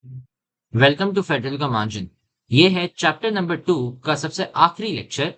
Welcome to federal का margin. ये है चैप्टर नंबर 2 का सबसे आखिरी लेक्चर,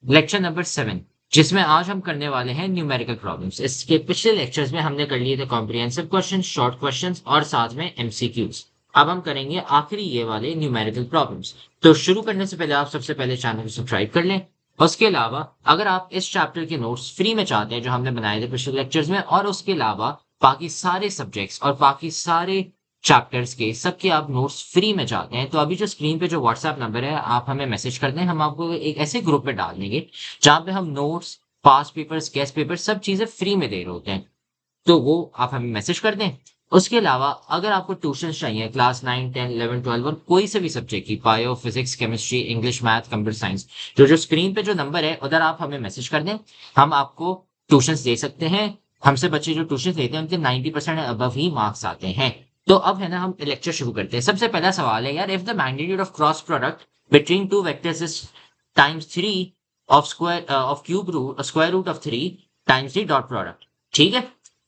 लेक्चर नंबर 7, जिसमें आज हम करने वाले हैं न्यूमेरिकल प्रॉब्लम्स। इसके पिछले लेक्चर्स में हमने कर लिए थे कॉम्प्रिहेंसिव क्वेश्चन, शॉर्ट क्वेश्चंस और साथ में एमसीक्यूज। अब हम करेंगे आखिरी ये वाले न्यूमेरिकल प्रॉब्लम्स। तो शुरू करने से पहले आप सबसे पहले चैनल को सब्सक्राइब कर लें। उसके अलावा अगर आप इस चैप्टर के नोट्स फ्री में चाहते हैं जो हमने बनाए थे पिछले लेक्चर्स में, और उसके अलावा बाकी सारे सब्जेक्ट्स और बाकी सारे चैप्टर्स के सबके आप नोट्स फ्री में चाहते हैं, तो अभी जो स्क्रीन पे जो व्हाट्सएप नंबर है आप हमें मैसेज कर दें। हम आपको एक ऐसे ग्रुप में डाल देंगे जहां पे हम notes, past papers, guest paper सब चीजें फ्री में दे रहे होते हैं। तो वो आप हमें मैसेज कर दें। उसके अलावा अगर आपको ट्यूशन चाहिए क्लास 9, 10, 11, 12 और कोई से भी सब्जेक्ट की, bio, physics, chemistry, English, math, computer science, जो जो स्क्रीन पे जो नंबर है उधर आप हमें मैसेज कर दें। हम आपको ट्यूशन दे सकते हैं। हमसे बच्चे जो ट्यूशन लेते हैं उनके 90% अबव ही मार्क्स आते हैं। तो अब है ना, हम लेक्चर शुरू करते हैं। सबसे पहला सवाल है यार, if the magnitude of cross product between two vectors is times 3 of square of cube root square root of 3 times the dot product. ठीक है,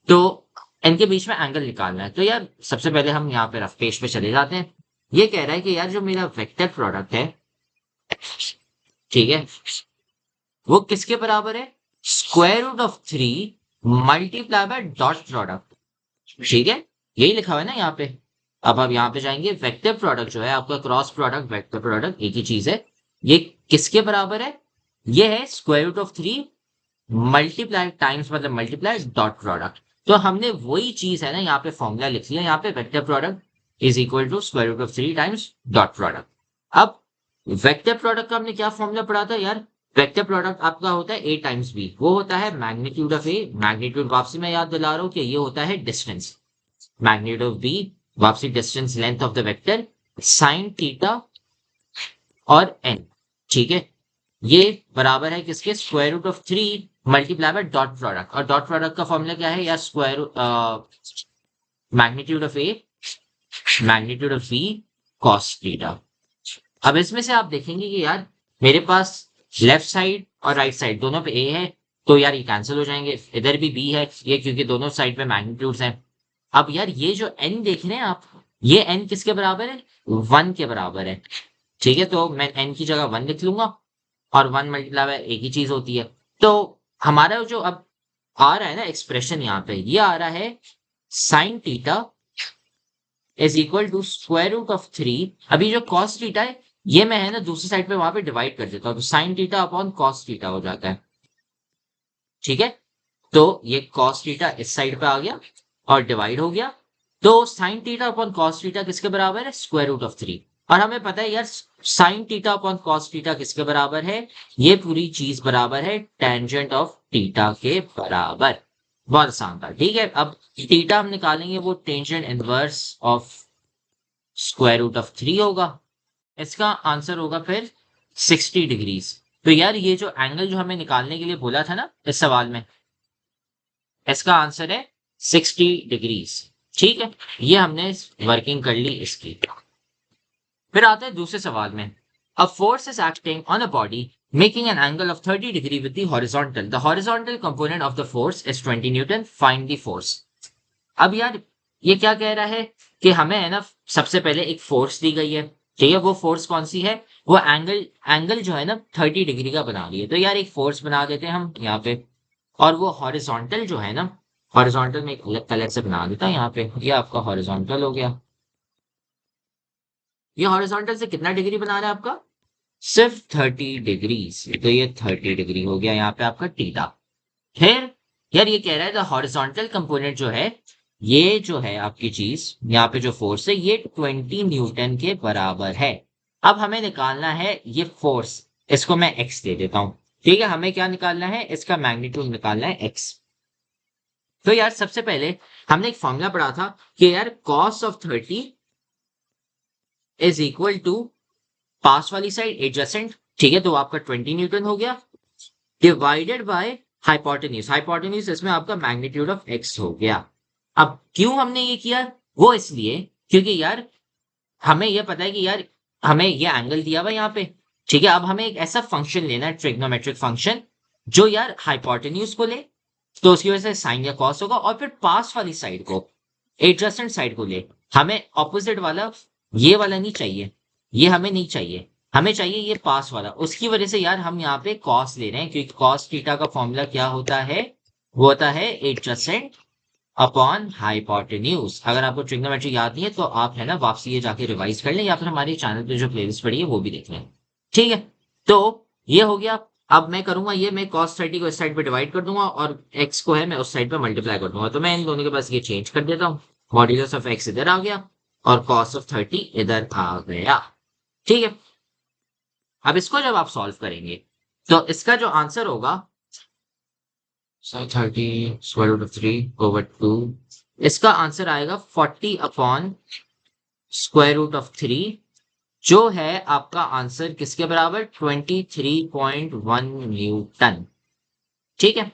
तो इनके बीच में एंगल निकालना है। तो यार सबसे पहले हम यहाँ पे रफ पेज पे चले जाते हैं। ये कह रहा है कि यार जो मेरा वेक्टर प्रोडक्ट है, ठीक है, वो किसके बराबर है? Square root of 3 multiply by dot product. ठीक है, यही लिखा हुआ है ना यहाँ पे। अब आप यहाँ पे जाएंगे, वेक्टर प्रोडक्ट जो है आपका, क्रॉस प्रोडक्ट वेक्टर प्रोडक्ट एक ही चीज है। ये किसके बराबर है? ये है square root of 3 multiply times, मतलब मल्टीप्लाई डॉट प्रोडक्ट। तो हमने वही चीज है ना यहाँ पे फॉर्मूला लिख लिया। यहाँ पे vector product is equal to square root of 3 times dot product. अब वेक्टर प्रोडक्ट का हमने क्या फॉर्मूला पढ़ा था यार? वेक्टर प्रोडक्ट आपका होता है ए टाइम्स बी, वो होता है मैग्नीट्यूड ऑफ ए। मैग्नीट्यूड वापसी में याद दिला रहा हूं कि ये होता है डिस्टेंस। मैग्नीट्यूड ऑफ बी वापसी distance, length of the vector, sine theta और एन। ठीक है, ये बराबर है किसके? Square root of 3 multiply by dot product. और डॉट प्रोडक्ट का फॉर्मूला क्या है यार? Square magnitude of A magnitude of B cos theta. अब इसमें से आप देखेंगे कि यार मेरे पास लेफ्ट साइड और राइट साइड दोनों पे ए है, तो यार ये कैंसिल हो जाएंगे। इधर भी बी है, ये क्योंकि दोनों साइड पे मैग्नीट्यूड्स हैं। अब यार ये जो एन देख रहे हैं आप, ये एन किसके बराबर है? 1 के बराबर है। ठीक है, तो मैं एन की जगह 1 लिख लूंगा, और 1 मल्टीप्लाई बाय एक ही चीज होती है। तो हमारा जो अब आ रहा है ना एक्सप्रेशन यहाँ पे, ये आ रहा है sine theta is equal to square root of 3। अभी जो कॉस थीटा है, ये मैं है ना दूसरी साइड पे वहां पे डिवाइड कर देता हूँ, तो sine theta upon cos theta हो जाता है। ठीक है, तो ये कॉस थीटा इस साइड पे आ गया और डिवाइड हो गया। तो sine theta upon cos theta किसके बराबर है? Square root of 3। और हमें पता है यार sine theta upon cos theta किसके बराबर है? ये पूरी चीज बराबर है टेंजेंट ऑफ थीटा के बराबर। बहुत आसान था। ठीक है, अब थीटा हम निकालेंगे, वो tangent inverse of square root of 3 होगा। इसका आंसर होगा फिर 60 डिग्रीज। तो यार ये जो एंगल जो हमें निकालने के लिए बोला था ना इस सवाल में, इसका आंसर है 60 डिग्रीज। ठीक है, ये हमने वर्किंग कर ली इसकी। फिर आते हैं दूसरे सवाल में। A force is acting on a body making an angle of 30 degree with the horizontal. The horizontal component of the force is 20 Newton, find the force. अब यार ये क्या कह रहा है कि हमें है ना सबसे पहले एक फोर्स दी गई है। ठीक है, वो फोर्स कौन सी है? वो एंगल एंगल जो है ना 30 डिग्री का बना रही है। तो यार एक फोर्स बना देते हैं हम यहाँ पे, और वो हॉरिजॉन्टल जो है ना, हॉरिजॉन्टल में एक अलग कलर से बना देता है यहाँ पे। ये आपका हॉरिजॉन्टल हो गया। ये हॉरिजॉन्टल से कितना डिग्री बना रहा है आपका? सिर्फ 30 डिग्री। तो ये 30 डिग्री हो गया यहाँ पे आपका थीटा। फिर यार ये कह रहा है द हॉरिजॉन्टल कंपोनेंट जो है, ये जो है आपकी चीज, यहाँ पे जो फोर्स है ये 20 न्यूटन के बराबर है। अब हमें निकालना है ये फोर्स, इसको मैं एक्स दे देता हूं। ठीक है, हमें क्या निकालना है? इसका मैग्नीट्यूड निकालना है एक्स। तो यार सबसे पहले हमने एक फॉर्मूला पढ़ा था कि यार cos of 30 is equal to पास वाली साइड एडजेसेंट। ठीक है, तो आपका 20 न्यूटन हो गया, डिवाइडेड बाय हाइपोटेन्यूज। हाइपोटेन्यूज इसमें आपका मैग्नीट्यूड ऑफ एक्स हो गया। अब क्यों हमने ये किया? वो इसलिए क्योंकि यार हमें ये पता है कि यार हमें ये एंगल दिया हुआ यहाँ पे। ठीक है, अब हमें एक ऐसा फंक्शन लेना है, ट्रिग्नोमेट्रिक फंक्शन, जो यार हाइपोटेन्यूज को ले, तो उसकी वजह से साइन या कॉस होगा, और फिर पास वाली साइड को, एडजस्टेंट साइड को ले, हमें ऑपोजिट वाला ये वाला नहीं चाहिए, ये हमें नहीं चाहिए, हमें चाहिए ये पास वाला। उसकी वजह से यार हम यहाँ पे कॉस ले रहे हैं, क्योंकि कॉस थीटा का फॉर्मूला क्या होता है, वो होता है एडजेसेंट अपॉन हाइपोटेन्यूज। अगर आपको ट्रिग्नोमेट्री याद नहीं है तो आप है ना वापसी ये जाके रिवाइज कर लें, या फिर हमारे चैनल पे जो प्लेलिस्ट पड़ी है वो भी देख लें। ठीक है, तो ये हो गया। अब मैं करूंगा ये, मैं cos 30 को इस साइड पे डिवाइड कर दूंगा और x को है मैं उस साइड पे मल्टीप्लाई कर दूंगा। तो मैं इन दोनों के पास ये चेंज कर देता हूँ, मॉड्यूलस ऑफ x इधर आ गया और cos ऑफ 30 इधर आ गया। ठीक है, अब इसको जब आप सॉल्व करेंगे तो इसका जो आंसर होगा 30 स्क्वायर रूट ऑफ 3/2, इसका आंसर आएगा 40 अपॉन स्क्वायर रूट ऑफ 3, जो है आपका आंसर किसके बराबर, 23.1 न्यूटन। ठीक है,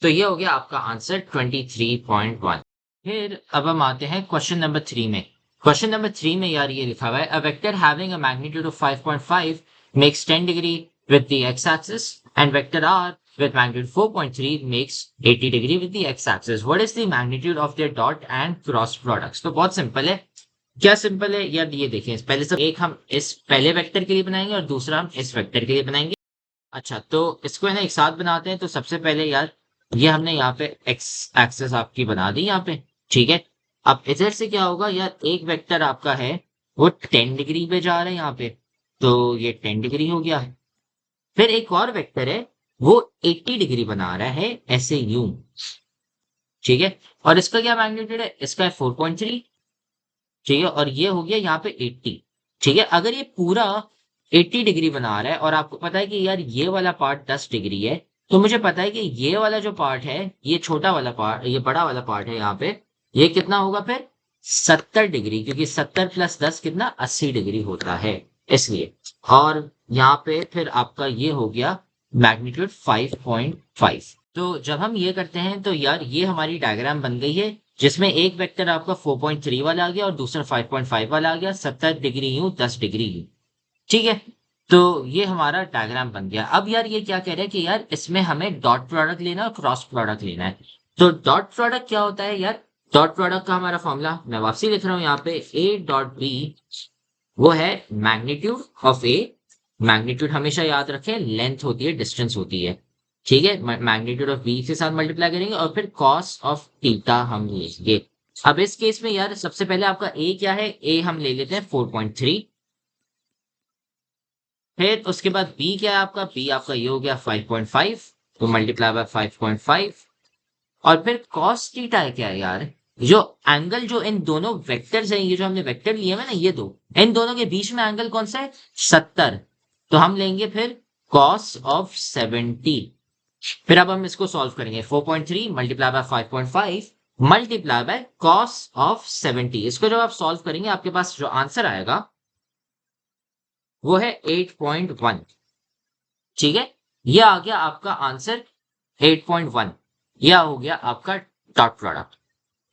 तो ये हो गया आपका आंसर 23.1। फिर अब हम आते हैं क्वेश्चन नंबर 3 में। क्वेश्चन नंबर 3 में यार ये लिखा हुआ है, a vector having a magnitude of 5.5 makes 10 degree with the X axis and vector R with magnitude 4.3 makes 80 degree with the x axis. What is the magnitude of their dot and cross products? तो बहुत simple है। क्या simple है यार, ये देखें, पहले सब एक हम इस पहले वेक्टर के लिए बनाएंगे और दूसरा हम इस वेक्टर के लिए बनाएंगे। अच्छा, तो इसको है ना एक साथ बनाते हैं। तो सबसे पहले यार ये हमने यहाँ पे एक्स एक्सेस आपकी बना दी यहाँ पे। ठीक है, अब इधर से क्या होगा यार, एक वेक्टर आपका है वो 10 डिग्री पे जा रहा है यहाँ पे, तो ये 10 डिग्री हो गया। फिर एक और वेक्टर है वो 80 डिग्री बना रहा है ऐसे यूं। ठीक है, और इसका क्या मैग्नीट्यूड है, इसका है 4.3। ठीक है, और ये हो गया यहाँ पे 80। ठीक है, अगर ये पूरा 80 डिग्री बना रहा है और आपको पता है कि यार ये वाला पार्ट 10 डिग्री है, तो मुझे पता है कि ये वाला जो पार्ट है, ये छोटा वाला पार्ट, ये बड़ा वाला पार्ट है यहाँ पे, ये कितना होगा फिर 70 डिग्री, क्योंकि 70 + 10 कितना 80 डिग्री होता है इसलिए। और यहाँ पे फिर आपका ये हो गया मैग्नीट्यूड 5.5। तो जब हम ये करते हैं तो यार ये हमारी डायग्राम बन गई है, जिसमें एक वेक्टर आपका 4.3 वाला आ गया और दूसरा 5.5 वाला आ गया, 70 डिग्री यूं 10 डिग्री यूं। ठीक है, तो ये हमारा डायग्राम बन गया। अब यार ये क्या कह रहा है कि यार इसमें हमें डॉट प्रोडक्ट लेना है और क्रॉस प्रोडक्ट लेना है। तो डॉट प्रोडक्ट क्या होता है यार, डॉट प्रोडक्ट का हमारा फॉर्मूला मैं वापसी लिख रहा हूँ यहाँ पे, ए डॉट बी वो है मैग्नीट्यूड ऑफ ए। मैग्नीट्यूड हमेशा याद रखें लेंथ होती है, डिस्टेंस होती है। ठीक है, मैग्नीट्यूड ऑफ बी के साथ मल्टीप्लाई करेंगे और फिर कॉस ऑफ थीटा हम लेंगे। अब इस केस में यार सबसे पहले आपका ए क्या है, ए हम ले लेते हैं 4.3। फिर उसके बाद बी क्या है आपका, बी आपका ये हो गया 5.5, तो मल्टीप्लाई बाय 5.5। और फिर कॉस थीटा है क्या है यार, जो एंगल जो इन दोनों वेक्टर्स हैं, ये जो हमने वेक्टर लिए हैं ना ये दो, इन दोनों के बीच में एंगल कौन सा है 70, तो हम लेंगे फिर कॉस ऑफ 70। फिर अब हम इसको सॉल्व करेंगे, 4.3 multiply by 5.5 multiply by cos of 70। इसको जब आप सॉल्व करेंगे आपके पास जो आंसर आएगा वो है 8.1। ठीक है, ये आ गया आपका आंसर 8.1, यह हो गया आपका डॉट प्रोडक्ट।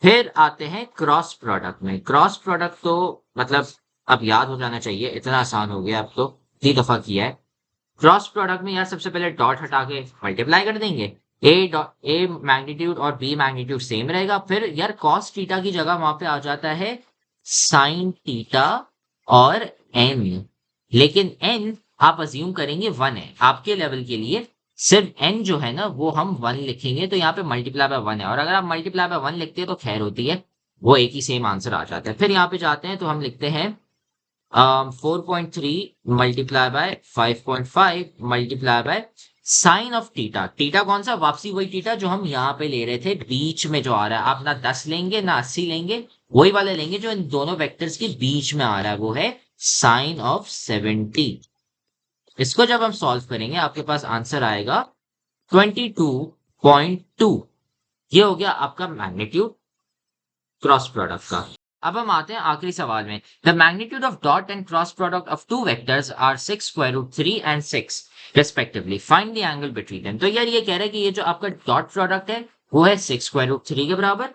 फिर आते हैं क्रॉस प्रोडक्ट में। क्रॉस प्रोडक्ट तो मतलब अब याद हो जाना चाहिए, इतना आसान हो गया, अब तो 3 दफा किया है। क्रॉस प्रोडक्ट में यार सबसे पहले डॉट हटा के मल्टीप्लाई कर देंगे, ए मैग्नीट्यूड और बी मैग्नीट्यूड सेम रहेगा। फिर यार कॉस थीटा की जगह वहां पे आ जाता है साइन थीटा और एन, लेकिन एन आप अज्यूम करेंगे 1 है आपके लेवल के लिए, सिर्फ एन जो है ना वो हम 1 लिखेंगे, तो यहाँ पे मल्टीप्लाई बाय 1 है, और अगर आप मल्टीप्लाई बाय 1 लिखते हैं तो खैर होती है, वो एक ही सेम आंसर आ जाता है। फिर यहाँ पे जाते हैं तो हम लिखते हैं 4.3 multiply by 5.5 multiply by sine of theta. Theta कौन सा, वापसी वही थीटा जो हम यहाँ पे ले रहे थे, बीच में जो आ रहा है, आप ना 10 लेंगे ना 80 लेंगे, वही वाले लेंगे जो इन दोनों वेक्टर्स के बीच में आ रहा है, वो है साइन ऑफ 70। इसको जब हम सॉल्व करेंगे आपके पास आंसर आएगा 22.2। ये हो गया आपका मैग्नीट्यूड क्रॉस प्रोडक्ट का। अब हम आते हैं आखिरी सवाल में, the magnitude of dot and cross product of two vectors are 6 square root 3 and 6 respectively, find the angle between them. तो यार ये कह रहा है कि ये जो आपका डॉट प्रोडक्ट है वो है 6 स्क्वायर रूट 3 के बराबर,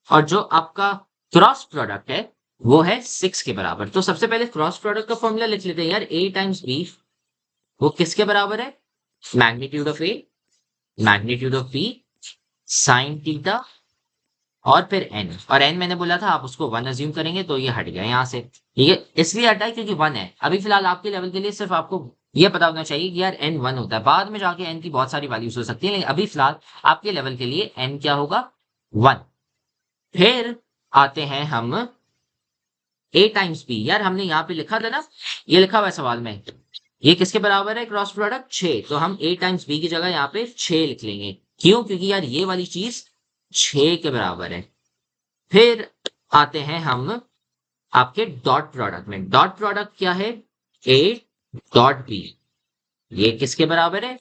और जो आपका क्रॉस प्रोडक्ट है वो है 6 के बराबर। तो सबसे पहले क्रॉस प्रोडक्ट का फॉर्मूला लिख लेते हैं यार, a टाइम्स b वो किसके बराबर है, magnitude of a magnitude of b sign theta और फिर एन, और एन मैंने बोला था आप उसको 1 अज्यूम करेंगे तो ये हट गया यहाँ से। ठीक है, इसलिए हटा है क्योंकि 1 है। अभी फिलहाल आपके लेवल के लिए सिर्फ आपको ये पता होना चाहिए कि यार एन 1 होता है, बाद में जाके एन की बहुत सारी वैल्यूज हो सकती है, लेकिन अभी फिलहाल आपके लेवल के लिए एन क्या होगा, 1। फिर आते हैं हम ए टाइम्स बी। यार हमने यहाँ पे लिखा था ना, ये लिखा हुआ है सवाल में, ये किसके बराबर है क्रॉस प्रोडक्ट, 6। तो हम ए टाइम्स बी की जगह यहाँ पे 6 लिख लेंगे। क्यों? क्योंकि यार ये वाली चीज 6 के बराबर है। फिर आते हैं हम आपके डॉट प्रोडक्ट में। डॉट प्रोडक्ट क्या है, ए डॉट बी। ये किसके बराबर है,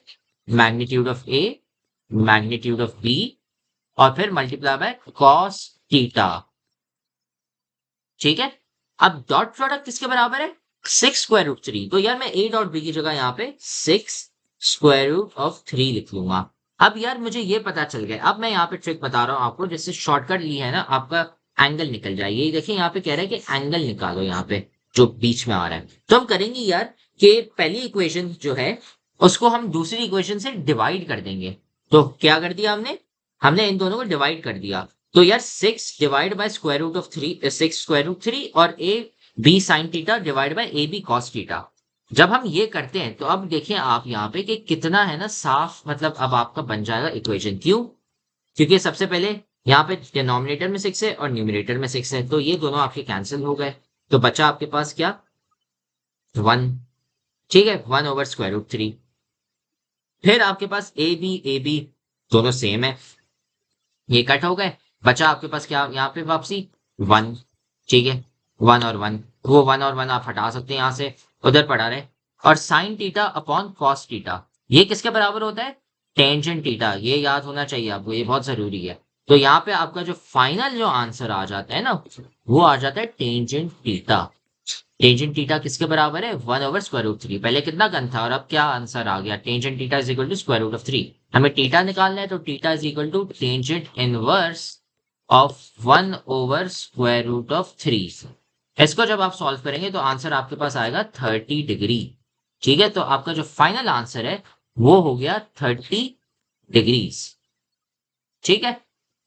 magnitude of A magnitude of B और फिर मल्टीप्लाई बाय कॉस थीटा। ठीक है, अब डॉट प्रोडक्ट किसके बराबर है, 6 स्क्वायर रूट 3। तो यार मैं ए डॉट बी की जगह यहाँ पे 6 स्क्वायर रूट ऑफ 3 लिख लूंगा। अब यार मुझे ये पता चल गया, अब मैं यहाँ पे ट्रिक बता रहा हूँ आपको, जिससे शॉर्टकट ली है ना, आपका एंगल निकल जाए। ये देखिए यहाँ पे कह रहा है कि एंगल निकालो, यहाँ पे जो बीच में आ रहा है। तो हम करेंगे यार कि पहली इक्वेशन जो है उसको हम दूसरी इक्वेशन से डिवाइड कर देंगे। तो क्या कर दिया हमने, हमने इन दोनों को डिवाइड कर दिया। तो यार 6 divide by square root of 3, 6 square root 3 और A B sine theta divide by A B cos theta. जब हम ये करते हैं तो अब देखिए आप यहाँ पे कि कितना है ना साफ, मतलब अब आपका बन जाएगा इक्वेशन। क्यों? क्योंकि सबसे पहले यहाँ पे डिनोमिनेटर में 6 है और न्यूमरेटर में 6 है, तो ये दोनों आपके कैंसिल हो गए। तो बचा आपके पास क्या, 1। ठीक है, 1/√3। फिर आपके पास ए बी दोनों सेम है, ये कट हो गए। बचा आपके पास क्या यहाँ पे वापसी, 1। ठीक है, 1 और 1, वो 1 और 1 आप हटा सकते हैं यहाँ से, उधर पड़ा रहे। और sine theta upon cos theta, ये किसके बराबर होता है, टेंजेंट टीटा। ये याद होना चाहिए आपको, ये बहुत जरूरी है। तो यहाँ पे आपका जो फाइनल जो आंसर आ जाता है ना, वो आ जाता है टेंजेंट टीटा। टेंजेंट टीटा किसके बराबर है, 1/√3। पहले कितना गन था और अब क्या आंसर आ गया, tangent theta is equal to square root of 3। हमें टीटा निकालना है तो theta is equal to tangent inverse of 1/√3। इसको जब आप सॉल्व करेंगे तो आंसर आपके पास आएगा 30 डिग्री। ठीक है, तो आपका जो फाइनल आंसर है वो हो गया 30 डिग्रीज। ठीक है,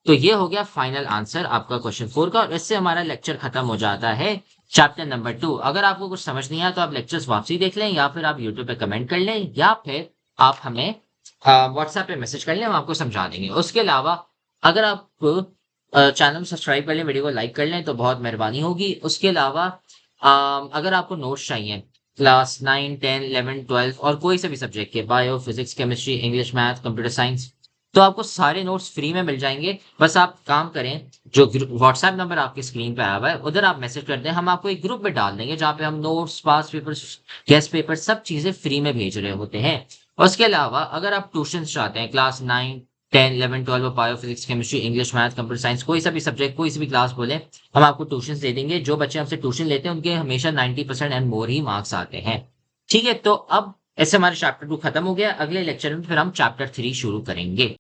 तो ये हो गया फाइनल आंसर आपका क्वेश्चन 4 का, और इससे हमारा लेक्चर खत्म हो जाता है चैप्टर नंबर 2। अगर आपको कुछ समझ नहीं आया तो आप लेक्चर्स वापसी देख लें, या फिर आप यूट्यूब पे कमेंट कर लें, या फिर आप हमें व्हाट्सएप पे मैसेज कर लें, हम आपको समझा देंगे। उसके अलावा अगर आप चैनल सब्सक्राइब कर लें, वीडियो को लाइक कर लें तो बहुत मेहरबानी होगी। उसके अलावा अगर आपको नोट्स चाहिए क्लास 9, 10, 11, 12 और कोई से भी सब्जेक्ट के, bio, physics, chemistry, English, math, computer science, तो आपको सारे नोट्स फ्री में मिल जाएंगे। बस आप काम करें, जो व्हाट्सएप नंबर आपकी स्क्रीन पे आया हुआ है उधर आप मैसेज कर दें, हम आपको एक ग्रुप में डाल देंगे जहाँ पे हम नोट्स, पास पेपर, गेस्ट पेपर सब चीजें फ्री में भेज रहे होते हैं। उसके अलावा अगर आप ट्यूशन चाहते हैं class 9, 10, 11, 12 bio, physics, chemistry, English, math, computer science, कोई सा भी सब्जेक्ट, कोई सी भी क्लास बोले, हम आपको ट्यूशन दे देंगे। जो बच्चे हमसे ट्यूशन लेते हैं उनके हमेशा 90% एंड मोर ही मार्क्स आते हैं। ठीक है, तो अब ऐसे हमारा चैप्टर 2 खत्म हो गया। अगले लेक्चर में फिर हम चैप्टर 3 शुरू करेंगे।